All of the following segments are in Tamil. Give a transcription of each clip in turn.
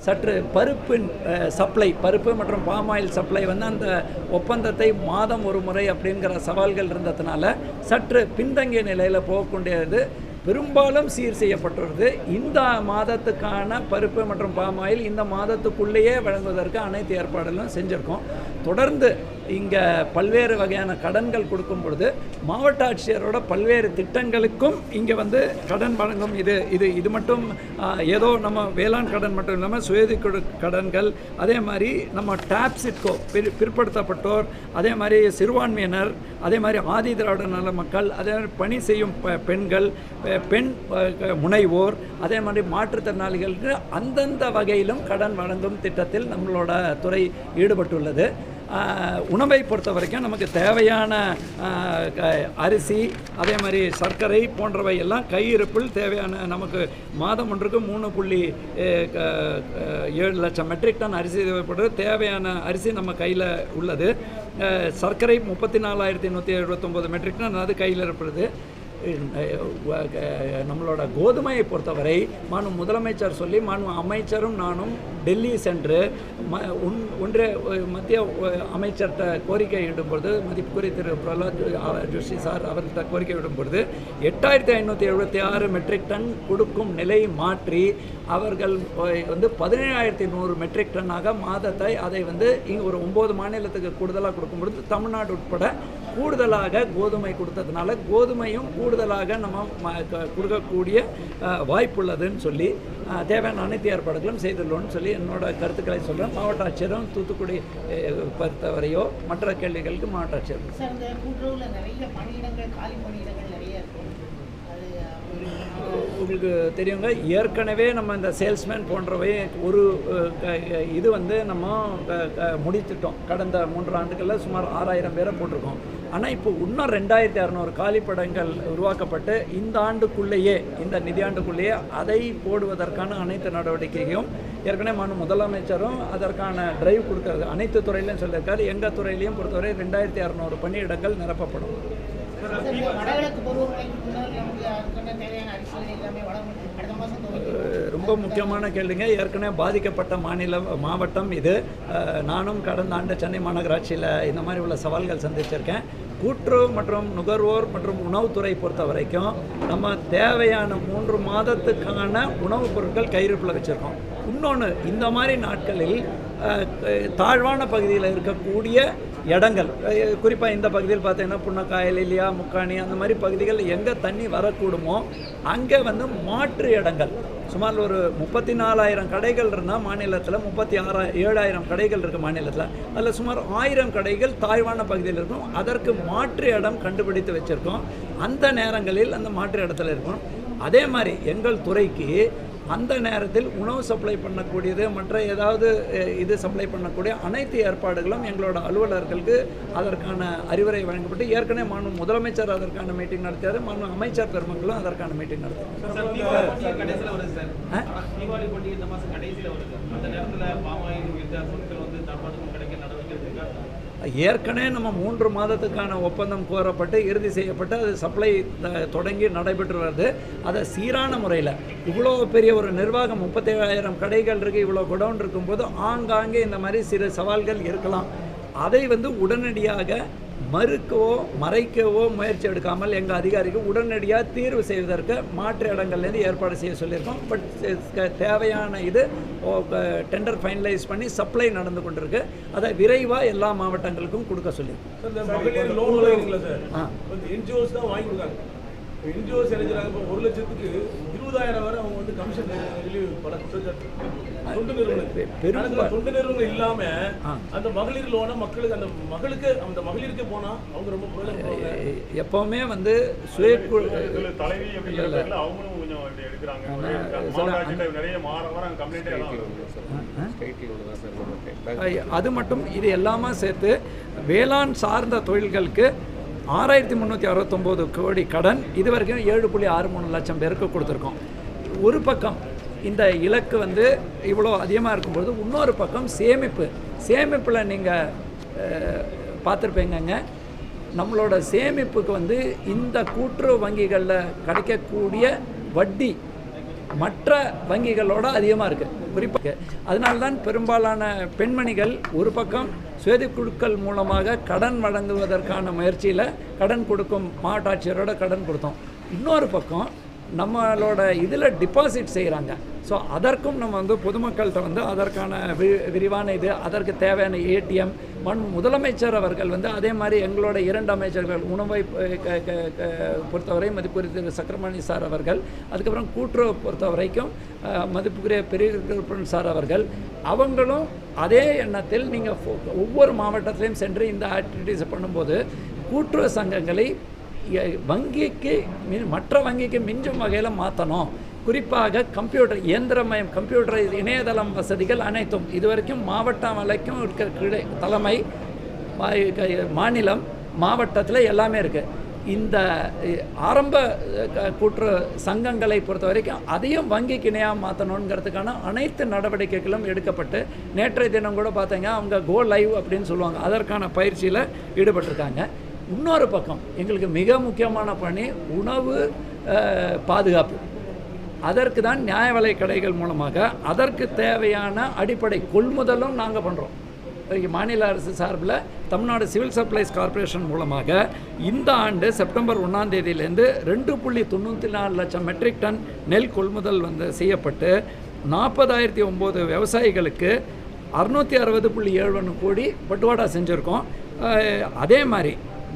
சற்று பருப்பின் சப்ளை, பருப்பு மற்றும் பாமாயில் சப்ளை வந்து அந்த ஒப்பந்தத்தை மாதம் ஒரு முறை அப்படிங்கிற சவால்கள் இருந்ததுனால சற்று பின்தங்கிய நிலையில் போகக்கூடியது பெரும்பாலும் சீர் செய்யப்பட்டுள்ளது. இந்த மாதத்துக்கான பருப்பு மற்றும் பாமாயில் இந்த மாதத்துக்குள்ளேயே வழங்குவதற்கு அனைத்து ஏற்பாடுகளும் செஞ்சுருக்கோம். தொடர்ந்து இங்கே பல்வேறு வகையான கடன்கள் கொடுக்கும் பொழுது மாவட்ட ஆட்சியரோட பல்வேறு திட்டங்களுக்கும் இங்கே வந்து கடன் வழங்கும். இது மட்டும் ஏதோ நம்ம வேளாண் கடன் மட்டும் இல்லாமல் சுயதி கடன்கள், அதே மாதிரி நம்ம டாப்சிட்கோ பிற்படுத்தப்பட்டோர், அதே மாதிரி சிறுபான்மையினர், அதே மாதிரி ஆதி திராவிட நல மக்கள், அதே மாதிரி பணி செய்யும் பெண்கள், பெண் முனைவோர், அதே மாதிரி மாற்றுத்திறனாளிகளுக்கு அந்தந்த வகையிலும் கடன் வழங்கும் திட்டத்தில் நம்மளோட துறை ஈடுபட்டுள்ளது. உணவை பொறுத்த வரைக்கும் நமக்கு தேவையான அரிசி, அதே மாதிரி சர்க்கரை போன்றவை எல்லாம் கையிருப்பில் தேவையான நமக்கு மாதம் ஒன்றுக்கு 3.7 லட்சம் மெட்ரிக் டன் அரிசி தேவைப்படுறது. தேவையான அரிசி நம்ம கையில் உள்ளது. சர்க்கரை 34,179 மெட்ரிக் டன் அது கையில் இருப்பது. நம்மளோட கோதுமையை பொறுத்தவரை மாண்பு முதலமைச்சர் சொல்லி மாண்பு அமைச்சரும் நானும் டெல்லி சென்று ஒன்றிய மத்திய அமைச்சர்கிட்ட கோரிக்கை இடும்பொழுது, மதிப்புக்குரிய திரு பிரகலாத் ஜோஷி சார் அவர்கிட்ட கோரிக்கை விடும்பொழுது 8,576 மெட்ரிக் டன் கொடுக்கும் நிலை மாற்றி அவர்கள் வந்து 17,100 மெட்ரிக் டன்னாக மாதத்தை அதை வந்து இங்கே ஒரு 9 மாநிலத்துக்கு கூடுதலாக கொடுக்கும்பொழுது தமிழ்நாடு உட்பட கூடுதலாக கோதுமை கொடுத்ததுனால கோதுமையும் கூடுதலாக நம்ம கொடுக்கக்கூடிய வாய்ப்புள்ளதுன்னு சொல்லி தேவையான அனைத்து ஏற்பாடுகளும் செய்துள்ளோன்னு சொல்லி என்னோட கருத்துக்களை சொல்கிறேன். மாவட்ட ஆட்சியரும் தூத்துக்குடி பொறுத்தவரையோ மற்ற கேள்விகளுக்கு மாவட்ட ஆட்சியர். உங்களுக்கு தெரியுங்க, ஏற்கனவே நம்ம இந்த சேல்ஸ்மேன் போன்றவை ஒரு இது வந்து நம்ம முடித்துட்டோம். கடந்த 3 ஆண்டுகளில் சுமார் 6,000 பேரை போட்டிருக்கோம். ஆனால் இப்போ இன்னும் 2,600 காலிப்படங்கள் உருவாக்கப்பட்டு இந்த ஆண்டுக்குள்ளேயே, இந்த நிதியாண்டுக்குள்ளேயே அதை போடுவதற்கான அனைத்து நடவடிக்கையும் ஏற்கனவே மாண்பு முதலமைச்சரும் அதற்கான டிரைவ் கொடுக்கறது அனைத்து துறையிலையும் சொல்லியிருக்காரு. எங்கள் துறையிலையும் பொறுத்தவரை 2,600 பணியிடங்கள் நிரப்பப்படும். ரொம்ப முக்கியமான கேள்விங்க. ஏற்கனவே பாதிக்கப்பட்ட மாவட்டம் இது. நானும் கடந்த ஆண்டு சென்னை மாநகராட்சியில் இந்த மாதிரி உள்ள சவால்கள் சந்திச்சிருக்கேன். கூட்டுறவு மற்றும் நுகர்வோர் மற்றும் உணவுத்துறை பொறுத்த வரைக்கும் நம்ம தேவையான 3 மாதத்துக்கான உணவுப் பொருட்கள் கையிருப்பில் வச்சுருக்கோம். இன்னொன்று, இந்த மாதிரி நாட்களில் தாழ்வான பகுதியில் இருக்கக்கூடிய இடங்கள், குறிப்பாக இந்த பகுதியில் பார்த்தீங்கன்னா புன்னக்காயல், இல்லையா, முக்காணி, அந்த மாதிரி பகுதிகள் எங்கே தண்ணி வரக்கூடுமோ அங்கே வந்து மாற்று இடங்கள் சுமார் ஒரு 34,000 கடைகள் இருந்தால் மாநிலத்தில் 37,000 கடைகள் இருக்குது மாநிலத்தில். அதில் சுமார் 1000 கடைகள் தாழ்வான பகுதியில் இருக்கும். அதற்கு மாற்று இடம் கண்டுபிடித்து வச்சுருக்கோம். அந்த நேரங்களில் அந்த மாற்று இடத்துல இருக்கும். அதே மாதிரி எங்கள் துறைக்கு அந்த நேரத்தில் உணவு சப்ளை பண்ணக்கூடியது, மற்ற ஏதாவது இது சப்ளை பண்ணக்கூடிய அனைத்து ஏற்பாடுகளும் எங்களோட அலுவலர்களுக்கு அதற்கான அறிவுரை வழங்கப்பட்டு ஏற்கனவே மாண்பு முதலமைச்சர் அதற்கான மீட்டிங் நடத்தியார். மாண்பு அமைச்சர் பெருமக்களும் அதற்கான மீட்டிங் ஏற்கனவே நம்ம 3 மாதத்துக்கான ஒப்பந்தம் கோரப்பட்டு இறுதி செய்யப்பட்டு அது சப்ளை தொடங்கி நடைபெற்று வருது. அதை சீரான முறையில் இவ்வளோ பெரிய ஒரு நிர்வாகம் 37,000 கடைகள் இருக்குது, இவ்வளோ குடவுன் இருக்கும்போது ஆங்காங்கே இந்த மாதிரி சிறு சவால்கள் இருக்கலாம். அதை வந்து உடனடியாக மறுக்கவோ மறைக்கவோ முயற்சி எடுக்காமல் எங்கள் அதிகாரிகள் உடனடியாக தீர்வு செய்வதற்கு மாற்று இடங்கள்லேருந்து ஏற்பாடு செய்ய சொல்லியிருக்கோம். பட் தேவையான இது டெண்டர் ஃபைனலைஸ் பண்ணி சப்ளை நடந்து கொண்டிருக்கு. அதை விரைவாக எல்லா மாவட்டங்களுக்கும் கொடுக்க சொல்லியிருக்கோம். என்ஜிஓஸ் இணைஞ்சாங்க. இப்போ 1 லட்சத்துக்கு 20,000 வரை அவங்க வந்து கமிஷன் பல தொண்டு நிறுவனங்கள் இல்லாமல் அந்த மகளிர் லோனை மக்களுக்கு அந்த மகளிருக்கு போனால் அவங்க ரொம்ப எப்போவுமே வந்து சுயக்குழு அவங்களும் கொஞ்சம் எடுக்கிறாங்க. அது மட்டும் இது எல்லாமே சேர்த்து வேளாண் சார்ந்த தொழில்களுக்கு 6,369 கோடி கடன் இதுவரைக்கும் 7.63 லட்சம் பேருக்கு கொடுத்துருக்கோம். ஒரு பக்கம் இந்த இலக்கு வந்து இவ்வளோ அதிகமாக இருக்கும்போது இன்னொரு பக்கம் சேமிப்பில் நீங்கள் பார்த்துருப்பீங்கங்க. நம்மளோட சேமிப்புக்கு வந்து இந்த கூட்டுறவு வங்கிகளில் கிடைக்கக்கூடிய வட்டி மற்ற வங்கிகளோட அதிகமாக இருக்குது குறிப்பாக. அதனால்தான் பெரும்பாலான பெண்மணிகள் ஒரு பக்கம் சுயதி குழுக்கள் மூலமாக கடன் வழங்குவதற்கான முயற்சியில் கடன் கொடுக்கும் மாவட்ட ஆட்சியரோட கடன் கொடுத்தோம். இன்னொரு பக்கம் நம்மளோட இதில் டிபாசிட் செய்கிறாங்க. ஸோ அதற்கும் நம்ம வந்து பொதுமக்கள்கிட்ட வந்து அதற்கான விரிவான இது அதற்கு தேவையான ஏடிஎம் முதலமைச்சர் அவர்கள் வந்து அதே மாதிரி எங்களோட 2 அமைச்சர்கள் உணவை பொறுத்தவரை மதிப்புக்குரிய திரு சக்கரமணி சார் அவர்கள், அதுக்கப்புறம் கூட்டுறவு பொறுத்த வரைக்கும் மதிப்புக்குரிய பெரிய சார் அவர்கள், அவங்களும் அதே எண்ணத்தில் நீங்கள் ஒவ்வொரு மாவட்டத்திலையும் சென்று இந்த ஆக்டிவிட்டீஸை பண்ணும்போது கூட்டுறவு சங்கங்களை வங்கிக்கு மற்ற வங்கிக்கு மிஞ்சும் வகையில் மாற்றணும். குறிப்பாக கம்ப்யூட்டர் இயந்திரமயம் கம்ப்யூட்டரைஸ் இணையதளம் வசதிகள் அனைத்தும் இதுவரைக்கும் மாவட்டம் வரைக்கும் இருக்கிற தலைமை மாநிலம் மாவட்டத்தில் எல்லாமே இருக்குது. இந்த ஆரம்ப கூட்டுறவு சங்கங்களை பொறுத்த வரைக்கும் அதையும் வங்கிக்கு இணையாக மாற்றணுங்கிறதுக்கான அனைத்து நடவடிக்கைகளும் எடுக்கப்பட்டு நேற்றைய தினம் கூட பார்த்தீங்க அவங்க கோ லைவ் அப்படின்னு சொல்லுவாங்க, அதற்கான பயிற்சியில் ஈடுபட்டிருக்காங்க. இன்னொரு பக்கம் எங்களுக்கு மிக முக்கியமான பணி உணவு பாதுகாப்பு. அதற்கு தான் நியாய விலை கடைகள் மூலமாக அதற்கு தேவையான அடிப்படை கொள்முதலும் நாங்கள் பண்ணுறோம். மாநில அரசு சார்பில் தமிழ்நாடு சிவில் சப்ளைஸ் கார்ப்பரேஷன் மூலமாக இந்த ஆண்டு செப்டம்பர் 1ஆம் தேதியிலேருந்து 2.94 லட்சம் மெட்ரிக் டன் நெல் கொள்முதல் வந்து செய்யப்பட்டு 40,009 விவசாயிகளுக்கு 660.71 கோடி பட்டுவாடா செஞ்சுருக்கோம். அதே மாதிரி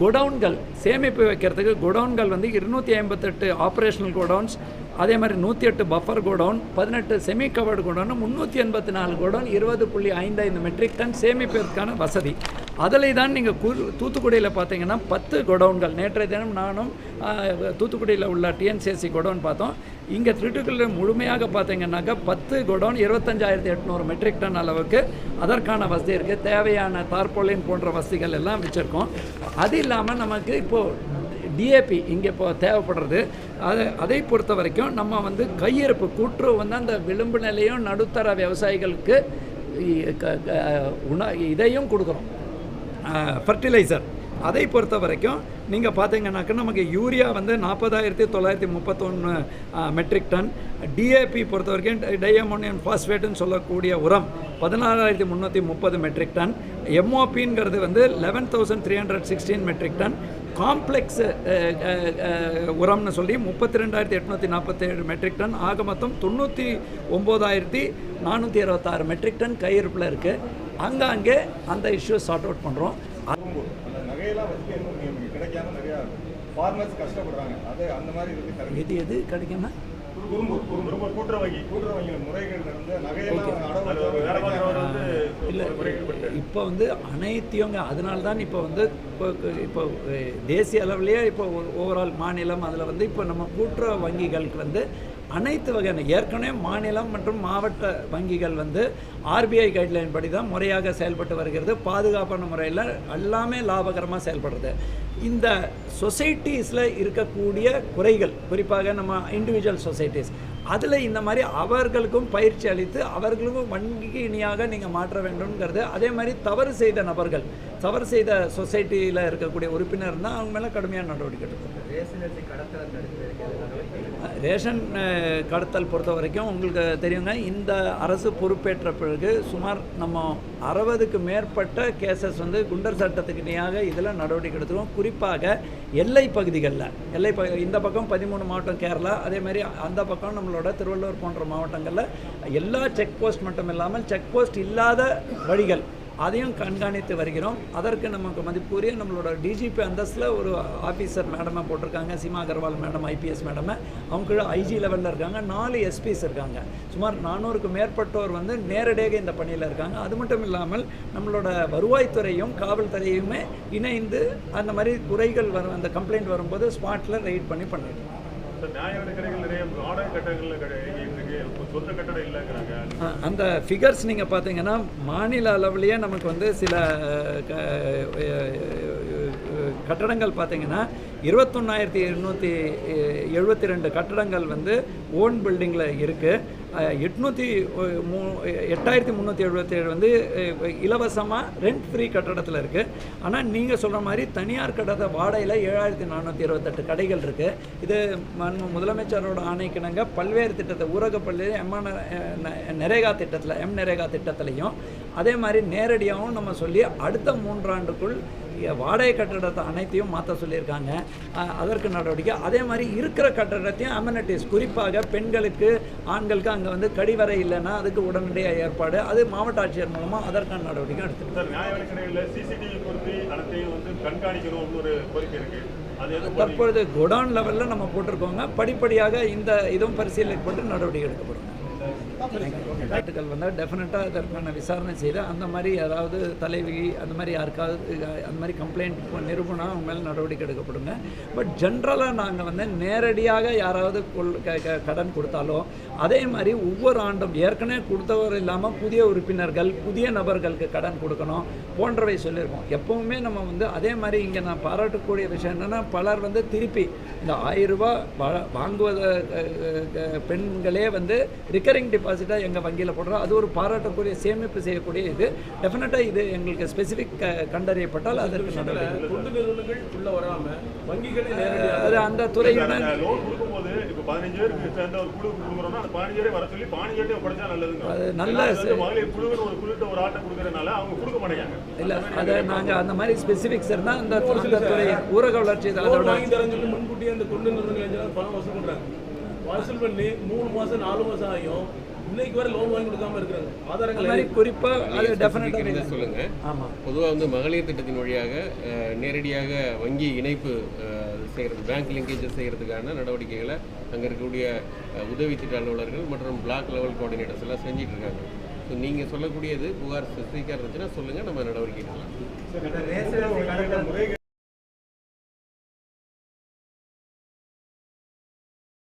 குடவுன்கள் சேமிப்பு வைக்கிறதுக்கு குடவுன்கள் வந்து 258 ஆப்ரேஷனல் குடவுன்ஸ், அதே மாதிரி 108 buffer godown, 18 semi covered godown, 384 godown, 20.55 metric ton சேமிப்பதற்கான வசதி. அதில் தான் நீங்கள் தூத்துக்குடியில் பார்த்தீங்கன்னா 10 குடவுன்கள். நேற்றைய தினம் நானும் தூத்துக்குடியில் உள்ள டிஎன்சிஎஸ்சி குடவுன் பார்த்தோம். இங்கே திருட்டுக்குள்ள முழுமையாக பார்த்தீங்கன்னாக்கா 10 குடவுன் 25,800 மெட்ரிக் டன் அளவுக்கு அதற்கான வசதி இருக்குது. தேவையான தார்போலின் போன்ற வசதிகள் எல்லாம் வச்சுருக்கோம். அது இல்லாமல் நமக்கு இப்போது டிஏபி இங்கே இப்போ தேவைப்படுறது. அதை பொறுத்த வரைக்கும் நம்ம வந்து கையிருப்பு கூட்டுறவு வந்து அந்த விளிம்பு நிலையும் நடுத்தர விவசாயிகளுக்கு இதையும் கொடுக்குறோம், ஃபர்டிலைசர். அதை பொறுத்த வரைக்கும் நீங்கள் பார்த்தீங்கன்னாக்கா நமக்கு யூரியா வந்து 40,931 மெட்ரிக் டன், டிஏபி பொறுத்த வரைக்கும் டைஅமோனியம் ஃபாஸ்பேட்டுன்னு சொல்லக்கூடிய உரம் 16,330 மெட்ரிக் டன், எம்ஓபிங்கிறது வந்து 11,316 மெட்ரிக் டன், காம்ப்ளெக்ஸ் உரம்னு சொல்லி 32,847 மெட்ரிக் டன், ஆக மொத்தம் 99,426 மெட்ரிக் டன் கையிருப்பில் இருக்குது. அங்கங்கே அந்த இஷ்யூ சார்ட் அவுட் பண்ணுறோம். எது கிடைக்குமா இல்லை இப்போ வந்து அனைத்தையும் அதனால்தான் இப்போ வந்து இப்போ தேசிய அளவிலேயே இப்போ ஓவரால் மாநிலம் அதில் வந்து இப்போ நம்ம கூட்டுறவு வங்கிகளுக்கு வந்து அனைத்து வகையான ஏற்கனவே மாநிலம் மற்றும் மாவட்ட வங்கிகள் வந்து ஆர்பிஐ கைட்லைன் படி தான் முறையாக செயல்பட்டு வருகிறது. பாதுகாப்பான முறையில் எல்லாமே லாபகரமாக செயல்படுறது. இந்த சொசைட்டிஸில் இருக்கக்கூடிய குறைகள், குறிப்பாக நம்ம இண்டிவிஜுவல் சொசைட்டிஸ், அதில் இந்த மாதிரி அவர்களுக்கும் பயிற்சி அளித்து அவர்களுக்கும் வங்கிக்கு இணையாக நீங்கள் மாற்ற வேண்டும்ங்கிறது. அதே மாதிரி தவறு செய்த நபர்கள், தவறு செய்த சொசைட்டியில் இருக்கக்கூடிய உறுப்பினர் தான் அவங்க மேலே கடுமையான நடவடிக்கை எடுக்கும். ரேஷன் கடத்தல் பொறுத்த வரைக்கும் உங்களுக்கு தெரியுங்க, இந்த அரசு பொறுப்பேற்ற பிறகு சுமார் நம்ம 60க்கு மேற்பட்ட கேசஸ் வந்து குண்டர் சட்டத்துக்கு இணையாக இதில் நடவடிக்கை எடுத்துருவோம். குறிப்பாக எல்லை பகுதிகளில் இந்த பக்கம் 13 மாவட்டம் கேரளா, அதே மாதிரி அந்த பக்கம் நம்மளோட திருவள்ளூர் போன்ற மாவட்டங்களில் எல்லா செக் போஸ்ட் மட்டும் இல்லாமல் செக் போஸ்ட் இல்லாத வழிகள் அதையும் கண்காணித்து வருகிறோம். அதற்கு நமக்கு மதிப்புரிய நம்மளோட டிஜிபி அந்தஸ்தில் ஒரு ஆஃபீஸர் மேடமை போட்டிருக்காங்க, சீமா அகர்வால் மேடம் ஐபிஎஸ் மேடமை. அவங்க ஐஜி லெவலில் இருக்காங்க. 4 எஸ்பிஸ் இருக்காங்க. சுமார் 400க்கு மேற்பட்டோர் வந்து நேரடியாக இந்த பணியில் இருக்காங்க. அது மட்டும் இல்லாமல் நம்மளோட வருவாய்த்துறையும் காவல்துறையுமே இணைந்து அந்த மாதிரி குறைகள் வரும், அந்த கம்ப்ளைண்ட் வரும்போது ஸ்பாட்டில் ரைட் பண்ணி பண்ணிட்டு அந்த ஃபிகர்ஸ் நீங்கள் பார்த்தீங்கன்னா மாநில அளவுலேயே நமக்கு வந்து சில கட்டடங்கள் பார்த்தீங்கன்னா 21,272 கட்டடங்கள் வந்து ஓன் பில்டிங்கில் இருக்குது. 8,377 வந்து இலவசமாக ரெண்ட் ஃப்ரீ கட்டடத்தில் இருக்குது. ஆனால் நீங்கள் சொல்கிற மாதிரி தனியார் கட்டட வாடகையில் 7,428 கடைகள் இருக்குது. இது முதலமைச்சரோட ஆணைக்கிணங்க பல்வேறு திட்டத்தை ஊரகப்பள்ளி நரேகா திட்டத்தில் நரேகா திட்டத்திலையும் அதே மாதிரி நேரடியாகவும் நம்ம சொல்லி அடுத்த 3 ஆண்டுக்குள் வாடகை கட்டடத்தை அனைத்தையும் மாற்ற சொல்லியிருக்காங்க. அதற்கு நடவடிக்கை. அதே மாதிரி இருக்கிற கட்டடத்தையும் அமெனிட்டிஸ் குறிப்பாக பெண்களுக்கு ஆண்களுக்கு அங்கே வந்து கழிவறை இல்லைன்னா அதுக்கு உடனடியாக ஏற்பாடு அது மாவட்ட ஆட்சியர் மூலமாக அதற்கான நடவடிக்கை எடுத்துருக்கோம். தற்பொழுது குடவுன் லெவலில் நம்ம போட்டிருக்கோங்க. படிப்படியாக இந்த இதுவும் பரிசீலிக்கப்பட்டு நடவடிக்கை எடுக்கப்படும். காட்டுகள் வந்தால் டெஃபினட்டாக அதற்கான விசாரணை செய்து அந்த மாதிரி யாராவது தலைவி அந்த மாதிரி யாருக்காவது அந்த மாதிரி கம்ப்ளைண்ட் நிரூபணம் அவங்க மேலே நடவடிக்கை எடுக்கப்படுங்க. பட் ஜென்ரலாக நாங்கள் வந்து நேரடியாக யாராவது கடன் கொடுத்தாலோ அதே மாதிரி ஒவ்வொரு ஆண்டும் ஏற்கனவே கொடுத்தவர் இல்லாமல் புதிய உறுப்பினர்கள் புதிய நபர்களுக்கு கடன் கொடுக்கணும் போன்றவை சொல்லியிருக்கோம். எப்போவுமே நம்ம வந்து அதே மாதிரி இங்கே நான் பாராட்டக்கூடிய விஷயம் என்னென்னா பலர் வந்து திருப்பி இந்த 1000 ரூபா வாங்குவத பெண்களே வந்து ரிக்கரிங் டெபாசிட்டாக எங்கள் வங்கியில் போடுறோம். அது ஒரு பாராட்டக்கூடிய சேமிப்பு செய்யக்கூடிய இது. டெஃபினட்டாக இது எங்களுக்கு ஸ்பெசிஃபிக் கண்டறியப்பட்டால் அதற்கு நடவடிக்கை அது அந்த துறையுடன் அது நல்ல இல்லை. அதை நாங்கள் அந்த மாதிரி ஸ்பெசிஃபிக்ஸ் இருந்தால் அந்த துறை ஊரக வளர்ச்சி அதோட முன்கூட்டியே அந்த தொண்டு நிறுவனங்கள் பணம் வசூல் பண்ணுறாங்க. வசூல் பண்ணி 3 மாதம் 4 மாதம் ஆகியும் இன்னைக்கு வரை லோன் வாங்கி கொடுக்காம இருக்காங்க. ஆதாரங்கள் குறிப்பாக அது டெஃபினட்டாக சொல்லுங்கள். ஆமாம், பொதுவாக வந்து மகளிர் திட்டத்தின் வழியாக நேரடியாக வங்கி இணைப்பு செய்கிறது பேங்க் லிங்கேஜஸ் செய்கிறதுக்கான நடவடிக்கைகளை அங்கே இருக்கக்கூடிய உதவி திட்ட அலுவலர்கள் மற்றும் பிளாக் லெவல் கோஆர்டினேட்டர்ஸ் எல்லாம் செஞ்சுட்டு இருக்காங்க. ஸோ நீங்கள் சொல்லக்கூடியது புகார் ஸ்பெசிஃபிக்காக இருந்துச்சுன்னா சொல்லுங்கள், நம்ம நடவடிக்கை எடுக்கலாம்.